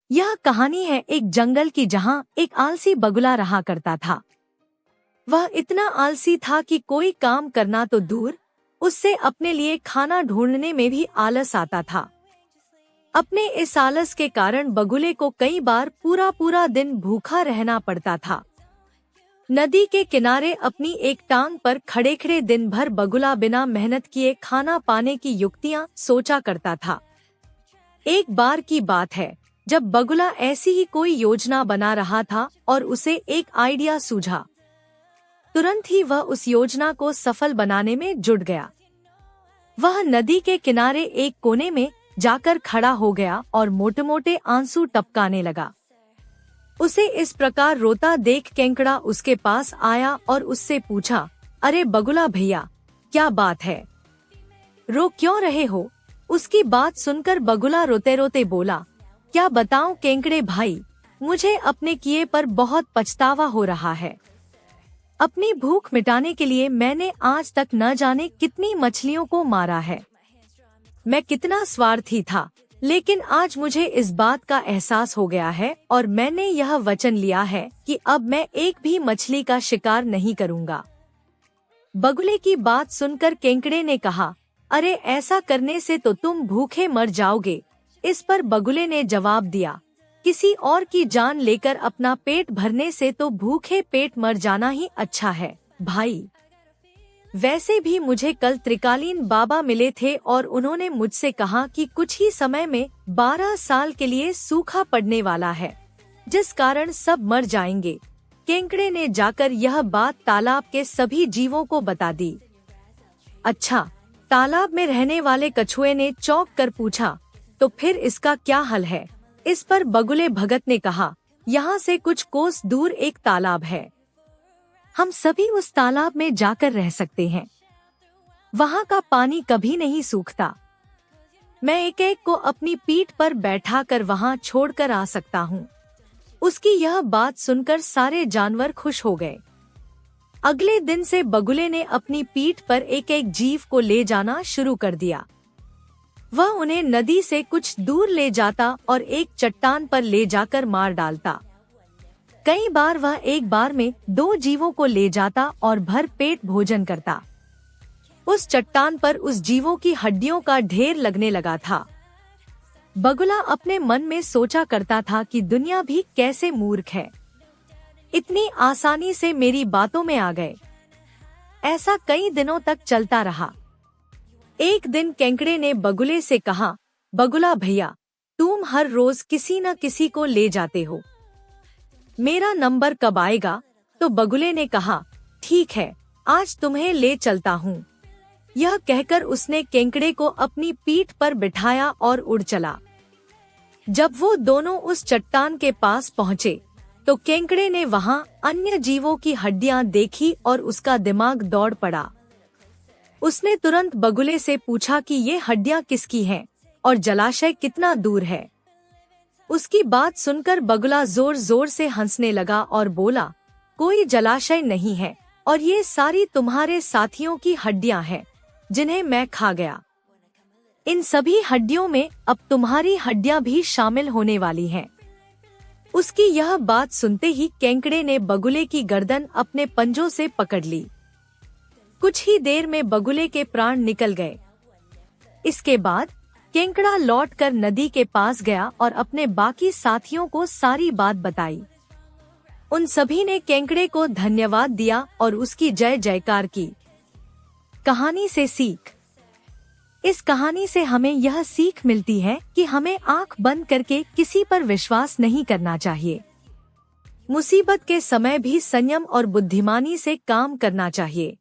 यह कहानी है एक जंगल की जहाँ एक आलसी बगुला रहा करता था। वह इतना आलसी था कि कोई काम करना तो दूर, उससे अपने लिए खाना ढूंढने में भी आलस आता था। अपने इस आलस के कारण बगुले को कई बार पूरा पूरा दिन भूखा रहना पड़ता था। नदी के किनारे अपनी एक टांग पर खड़े खड़े दिन भर बगुला बिना मेहनत किए खाना पाने की युक्तियां सोचा करता था। एक बार की बात है जब बगुला ऐसी ही कोई योजना बना रहा था और उसे एक आइडिया सूझा। तुरंत ही वह उस योजना को सफल बनाने में जुट गया। वह नदी के किनारे एक कोने में जाकर खड़ा हो गया और मोटे मोटे आंसू टपकाने लगा। उसे इस प्रकार रोता देख केंकड़ा उसके पास आया और उससे पूछा, अरे बगुला भैया, क्या बात है, रो क्यों रहे हो? उसकी बात सुनकर बगुला रोते रोते बोला, क्या बताऊं केंकड़े भाई, मुझे अपने किए पर बहुत पछतावा हो रहा है। अपनी भूख मिटाने के लिए मैंने आज तक न जाने कितनी मछलियों को मारा है। मैं कितना स्वार्थी था, लेकिन आज मुझे इस बात का एहसास हो गया है और मैंने यह वचन लिया है कि अब मैं एक भी मछली का शिकार नहीं करूंगा। बगुले की बात सुनकर केंकड़े ने कहा, अरे ऐसा करने से तो तुम भूखे मर जाओगे। इस पर बगुले ने जवाब दिया, किसी और की जान लेकर अपना पेट भरने से तो भूखे पेट मर जाना ही अच्छा है भाई। वैसे भी मुझे कल त्रिकालीन बाबा मिले थे और उन्होंने मुझसे कहा कि कुछ ही समय में 12 साल के लिए सूखा पड़ने वाला है, जिस कारण सब मर जाएंगे। केंकड़े ने जाकर यह बात तालाब के सभी जीवों को बता दी। अच्छा, तालाब में रहने वाले कछुए ने चौंक कर पूछा, तो फिर इसका क्या हल है? इस पर बगुले भगत ने कहा, यहाँ से कुछ कोस दूर एक तालाब है, हम सभी उस तालाब में जाकर रह सकते हैं। वहाँ का पानी कभी नहीं सूखता। मैं एक एक को अपनी पीठ पर बैठाकर वहाँ छोड़कर आ सकता हूँ। उसकी यह बात सुनकर सारे जानवर खुश हो गए। अगले दिन से बगुले ने अपनी पीठ पर एक एक जीव को ले जाना शुरू कर दिया। वह उन्हें नदी से कुछ दूर ले जाता और एक चट्टान पर ले जाकर मार डालता। कई बार वह एक बार में 2 जीवों को ले जाता और भर पेट भोजन करता। उस चट्टान पर उस जीवों की हड्डियों का ढेर लगने लगा था। बगुला अपने मन में सोचा करता था कि दुनिया भी कैसे मूर्ख है, इतनी आसानी से मेरी बातों में आ गए। ऐसा कई दिनों तक चलता रहा। एक दिन केंकड़े ने बगुले से कहा, बगुला भैया, तुम हर रोज किसी न किसी को ले जाते हो, मेरा नंबर कब आएगा? तो बगुले ने कहा, ठीक है, आज तुम्हें ले चलता हूँ। यह कहकर उसने केंकड़े को अपनी पीठ पर बिठाया और उड़ चला। जब वो दोनों उस चट्टान के पास पहुँचे तो केंकड़े ने वहाँ अन्य जीवों की हड्डियां देखी और उसका दिमाग दौड़ पड़ा। उसने तुरंत बगुले से पूछा कि ये हड्डियां किसकी हैं और जलाशय कितना दूर है। उसकी बात सुनकर बगुला जोर जोर से हंसने लगा और बोला, कोई जलाशय नहीं है और ये सारी तुम्हारे साथियों की हड्डियां हैं जिन्हें मैं खा गया। इन सभी हड्डियों में अब तुम्हारी हड्डियां भी शामिल होने वाली हैं। उसकी यह बात सुनते ही केंकड़े ने बगुले की गर्दन अपने पंजों से पकड़ ली। कुछ ही देर में बगुले के प्राण निकल गए। इसके बाद केंकड़ा लौटकर नदी के पास गया और अपने बाकी साथियों को सारी बात बताई। उन सभी ने केंकड़े को धन्यवाद दिया और उसकी जय जयकार की। कहानी से सीख। इस कहानी से हमें यह सीख मिलती है कि हमें आंख बंद करके किसी पर विश्वास नहीं करना चाहिए। मुसीबत के समय भी संयम और बुद्धिमानी से काम करना चाहिए।